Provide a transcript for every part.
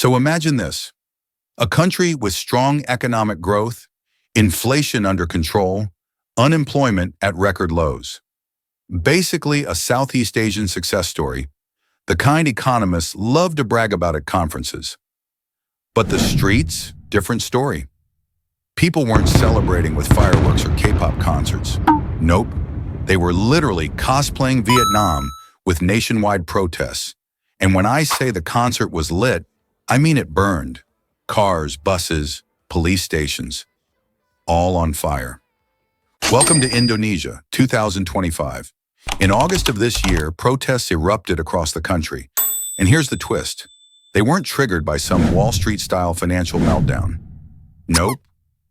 So imagine this, a country with strong economic growth, inflation under control, unemployment at record lows. Basically a Southeast Asian success story, the kind economists love to brag about at conferences. But the streets, different story. People weren't celebrating with fireworks or K-pop concerts. Nope, they were literally cosplaying Vietnam with nationwide protests. And when I say the concert was lit, I mean it burned. Cars, buses, police stations, all on fire. Welcome to Indonesia, 2025. In August of this year, protests erupted across the country. And here's the twist. They weren't triggered by some Wall Street-style financial meltdown. Nope.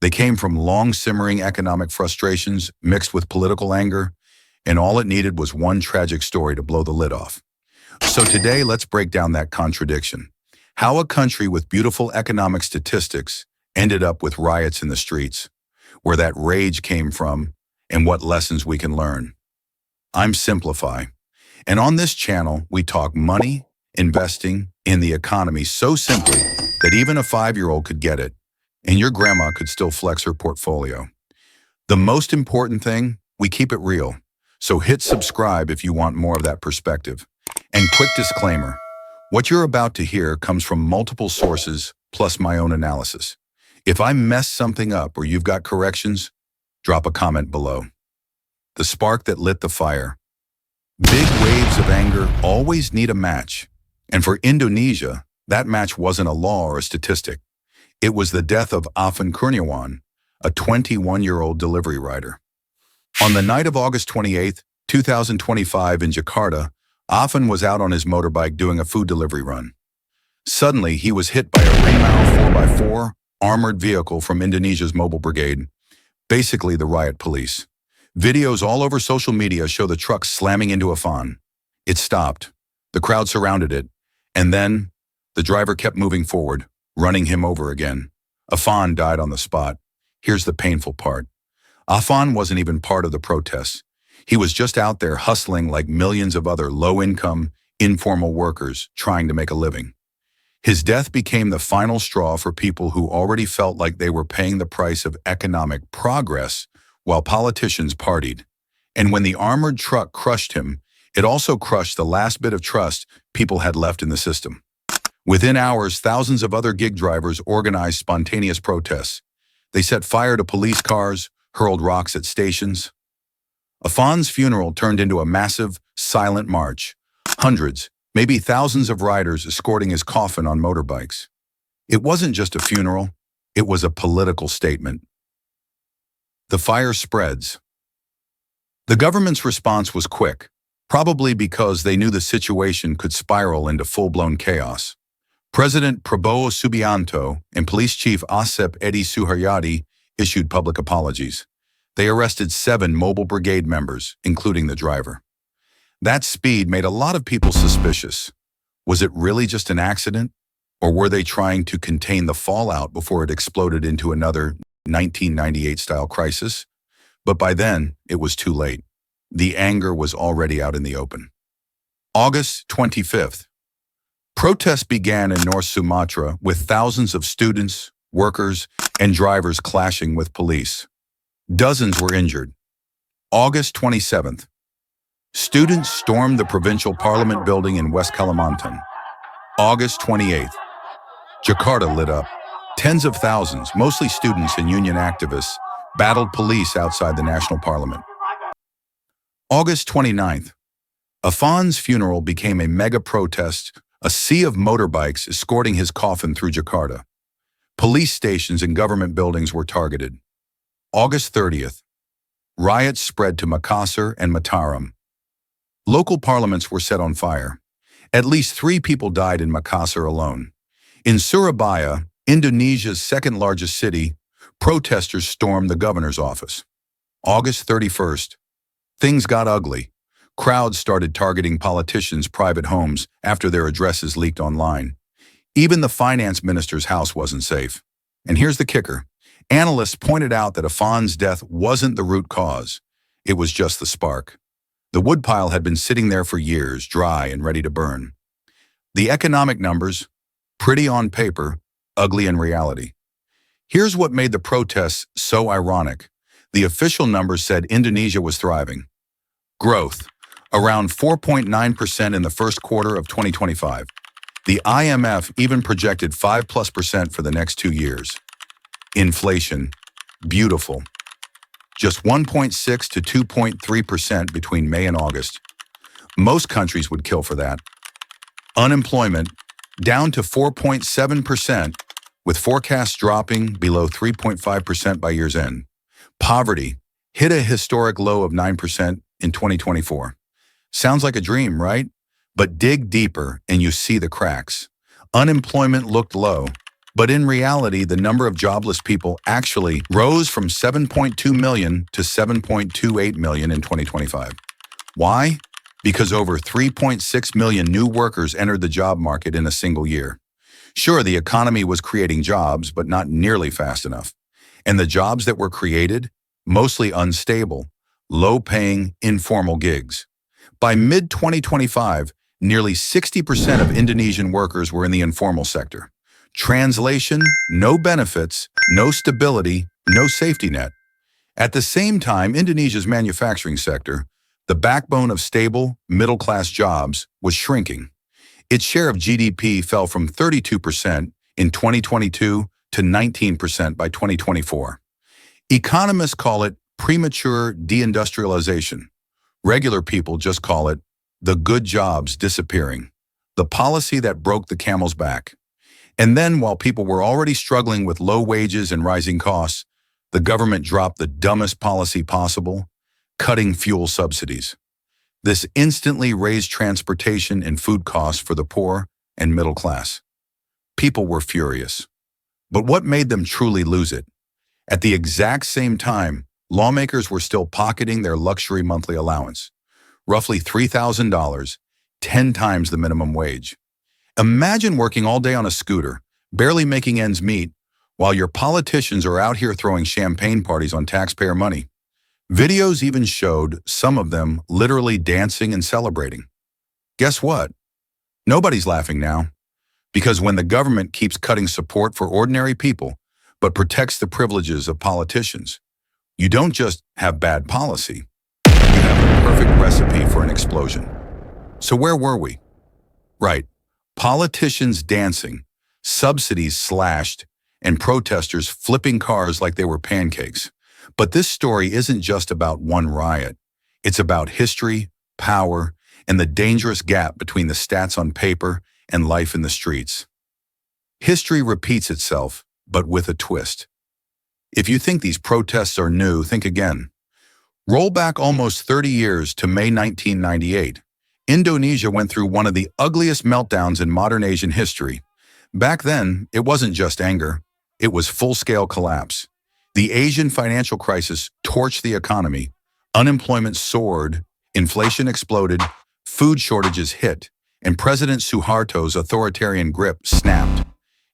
They came from long-simmering economic frustrations mixed with political anger, and all it needed was one tragic story to blow the lid off. So today, let's break down that contradiction. How a country with beautiful economic statistics ended up with riots in the streets, where that rage came from, and what lessons we can learn. I'm Simplified, and on this channel, we talk money, investing, in the economy so simply that even a 5-year-old could get it, and your grandma could still flex her portfolio. The most important thing, we keep it real. So hit subscribe if you want more of that perspective. And quick disclaimer, what you're about to hear comes from multiple sources plus my own analysis. If I mess something up or you've got corrections, drop a comment below. The spark that lit the fire. Big waves of anger always need a match. And for Indonesia, that match wasn't a law or a statistic. It was the death of Afan Kurniawan, a 21-year-old delivery rider. On the night of August 28, 2025 in Jakarta, Afan was out on his motorbike doing a food delivery run. Suddenly, he was hit by a Rimau 4x4 armored vehicle from Indonesia's mobile brigade, basically the riot police. Videos all over social media show the truck slamming into Afan. It stopped. The crowd surrounded it, and then the driver kept moving forward, running him over again. Afan died on the spot. Here's the painful part. Afan wasn't even part of the protests. He was just out there hustling like millions of other low-income, informal workers trying to make a living. His death became the final straw for people who already felt like they were paying the price of economic progress while politicians partied. And when the armored truck crushed him, it also crushed the last bit of trust people had left in the system. Within hours, thousands of other gig drivers organized spontaneous protests. They set fire to police cars, hurled rocks at stations. Afan's funeral turned into a massive, silent march. Hundreds, maybe thousands of riders escorting his coffin on motorbikes. It wasn't just a funeral, it was a political statement. The fire spreads. The government's response was quick, probably because they knew the situation could spiral into full-blown chaos. President Prabowo Subianto and Police Chief Asep Edi Suharyadi issued public apologies. They arrested 7 mobile brigade members, including the driver. That speed made a lot of people suspicious. Was it really just an accident? Or were they trying to contain the fallout before it exploded into another 1998-style crisis? But by then, it was too late. The anger was already out in the open. August 25th. Protests began in North Sumatra with thousands of students, workers, and drivers clashing with police. Dozens were injured. August 27th. Students stormed the provincial parliament building in West Kalimantan. August 28th. Jakarta lit up. Tens of thousands, mostly students and union activists, battled police outside the national parliament. August 29th. Afan's funeral became a mega protest, a sea of motorbikes escorting his coffin through Jakarta. Police stations and government buildings were targeted. August 30th. Riots spread to Makassar and Mataram. Local parliaments were set on fire. At least 3 people died in Makassar alone. In Surabaya, Indonesia's second-largest city, protesters stormed the governor's office. August 31st. Things got ugly. Crowds started targeting politicians' private homes after their addresses leaked online. Even the finance minister's house wasn't safe. And here's the kicker. Analysts pointed out that Afan's death wasn't the root cause. It was just the spark. The woodpile had been sitting there for years, dry and ready to burn. The economic numbers, Pretty on paper, ugly in reality. Here's what made the protests so ironic. The official numbers said Indonesia was thriving. Growth, around 4.9% in the first quarter of 2025. The IMF even projected 5+% for the next 2 years. Inflation, beautiful. Just 1.6 to 2.3% between May and August. Most countries would kill for that. Unemployment, down to 4.7%, with forecasts dropping below 3.5% by year's end. Poverty hit a historic low of 9% in 2024. Sounds like a dream, right? But dig deeper and you see the cracks. Unemployment looked low, but in reality, the number of jobless people actually rose from 7.2 million to 7.28 million in 2025. Why? Because over 3.6 million new workers entered the job market in a single year. Sure, the economy was creating jobs, but not nearly fast enough. And the jobs that were created, mostly unstable, low-paying, informal gigs. By mid-2025, nearly 60% of Indonesian workers were in the informal sector. Translation, no benefits, no stability, no safety net. At the same time, Indonesia's manufacturing sector, the backbone of stable, middle-class jobs, was shrinking. Its share of GDP fell from 32% in 2022 to 19% by 2024. Economists call it premature deindustrialization. Regular people just call it the good jobs disappearing, the policy that broke the camel's back. And then, while people were already struggling with low wages and rising costs, the government dropped the dumbest policy possible, cutting fuel subsidies. This instantly raised transportation and food costs for the poor and middle class. People were furious. But what made them truly lose it? At the exact same time, lawmakers were still pocketing their luxury monthly allowance, roughly $3,000, 10 times the minimum wage. Imagine working all day on a scooter, barely making ends meet, while your politicians are out here throwing champagne parties on taxpayer money. Videos even showed some of them literally dancing and celebrating. Guess what? Nobody's laughing now. Because when the government keeps cutting support for ordinary people, but protects the privileges of politicians, you don't just have bad policy, you have the perfect recipe for an explosion. So where were we? Right, politicians dancing, subsidies slashed, and protesters flipping cars like they were pancakes. But this story isn't just about one riot. It's about history, power, and the dangerous gap between the stats on paper and life in the streets. History repeats itself, but with a twist. If you think these protests are new, think again. Roll back almost 30 years to May 1998. Indonesia went through one of the ugliest meltdowns in modern Asian history. Back then, it wasn't just anger. It was full-scale collapse. The Asian financial crisis torched the economy. Unemployment soared, inflation exploded, food shortages hit, and President Suharto's authoritarian grip snapped.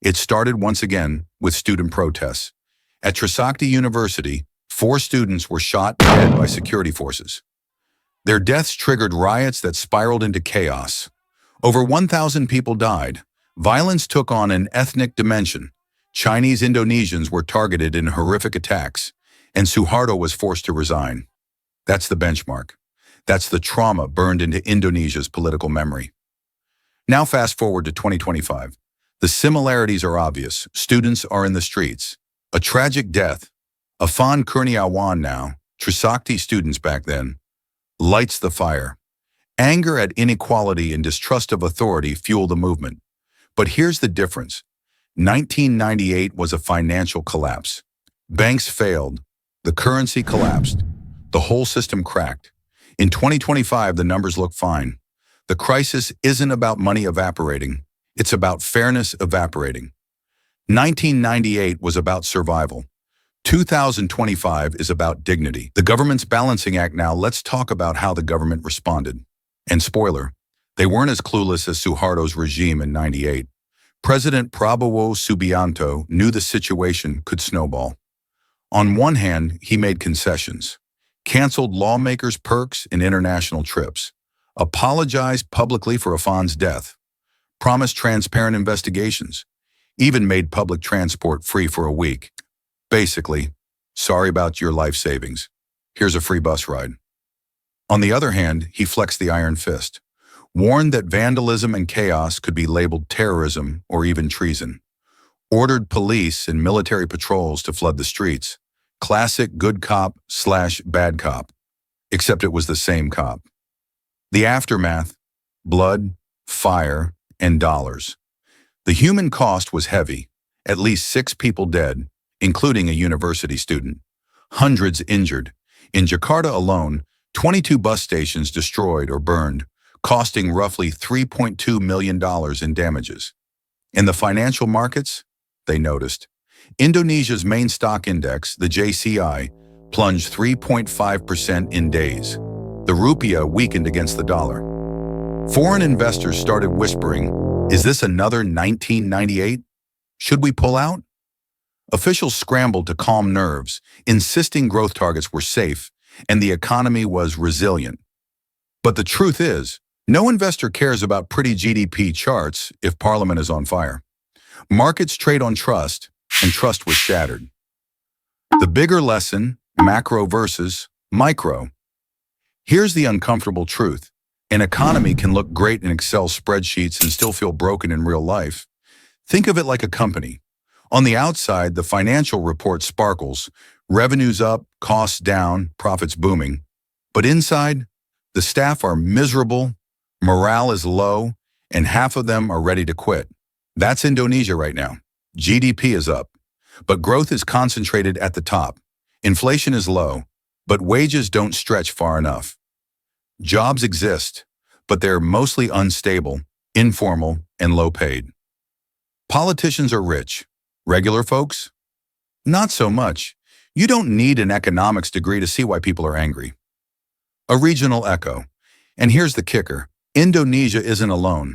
It started once again with student protests. At Trisakti University, 4 students were shot dead by security forces. Their deaths triggered riots that spiraled into chaos. Over 1,000 people died. Violence took on an ethnic dimension. Chinese Indonesians were targeted in horrific attacks, and Suharto was forced to resign. That's the benchmark. That's the trauma burned into Indonesia's political memory. Now fast forward to 2025. The similarities are obvious. Students are in the streets. A tragic death. Afan Kurniawan now, Trisakti students back then, lights the fire. Anger at inequality and distrust of authority fuel the movement. But here's the difference. 1998 was a financial collapse. Banks failed. The currency collapsed. The whole system cracked. In 2025, the numbers look fine. The crisis isn't about money evaporating. It's about fairness evaporating. 1998 was about survival. 2025 is about dignity. The government's balancing act now. Let's talk about how the government responded. And spoiler, they weren't as clueless as Suharto's regime in 98. President Prabowo Subianto knew the situation could snowball. On one hand, he made concessions, canceled lawmakers' perks and international trips, apologized publicly for Afan's death, promised transparent investigations, even made public transport free for a week. Basically, sorry about your life savings. Here's a free bus ride. On the other hand, he flexed the iron fist, warned that vandalism and chaos could be labeled terrorism or even treason, ordered police and military patrols to flood the streets. Classic good cop / bad cop, except it was the same cop. The aftermath: blood, fire, and dollars. The human cost was heavy, at least 6 people dead, including a university student, hundreds injured. In Jakarta alone, 22 bus stations destroyed or burned, costing roughly $3.2 million in damages. In the financial markets, they noticed, Indonesia's main stock index, the JCI, plunged 3.5% in days. The rupiah weakened against the dollar. Foreign investors started whispering, "Is this another 1998? Should we pull out?" Officials scrambled to calm nerves, insisting growth targets were safe and the economy was resilient. But the truth is, no investor cares about pretty GDP charts if Parliament is on fire. Markets trade on trust, and trust was shattered. The bigger lesson: macro versus micro. Here's the uncomfortable truth. An economy can look great in Excel spreadsheets and still feel broken in real life. Think of it like a company. On the outside, the financial report sparkles, revenues up, costs down, profits booming. But inside, the staff are miserable, morale is low, and half of them are ready to quit. That's Indonesia right now. GDP is up, but growth is concentrated at the top. Inflation is low, but wages don't stretch far enough. Jobs exist, but they're mostly unstable, informal, and low-paid. Politicians are rich. Regular folks? Not so much. You don't need an economics degree to see why people are angry. A regional echo. And here's the kicker: Indonesia isn't alone.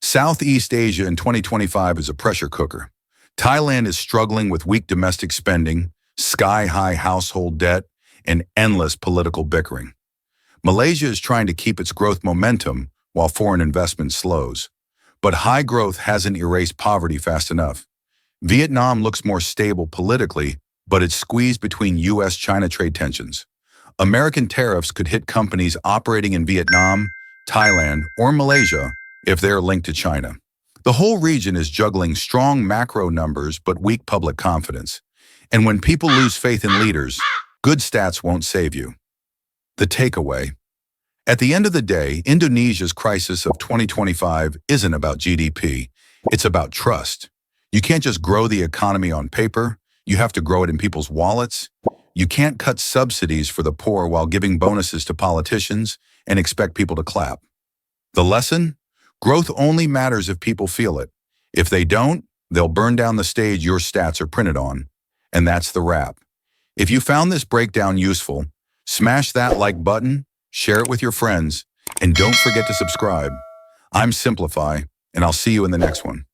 Southeast Asia in 2025 is a pressure cooker. Thailand is struggling with weak domestic spending, sky-high household debt, and endless political bickering. Malaysia is trying to keep its growth momentum while foreign investment slows. But high growth hasn't erased poverty fast enough. Vietnam looks more stable politically, but it's squeezed between US-China trade tensions. American tariffs could hit companies operating in Vietnam, Thailand, or Malaysia if they're linked to China. The whole region is juggling strong macro numbers but weak public confidence. And when people lose faith in leaders, good stats won't save you. The takeaway: at the end of the day, Indonesia's crisis of 2025 isn't about GDP. It's about trust. You can't just grow the economy on paper. You have to grow it in people's wallets. You can't cut subsidies for the poor while giving bonuses to politicians and expect people to clap. The lesson? Growth only matters if people feel it. If they don't, they'll burn down the stage your stats are printed on. And that's the wrap. If you found this breakdown useful, smash that like button, share it with your friends, and don't forget to subscribe. I'm Simplify, and I'll see you in the next one.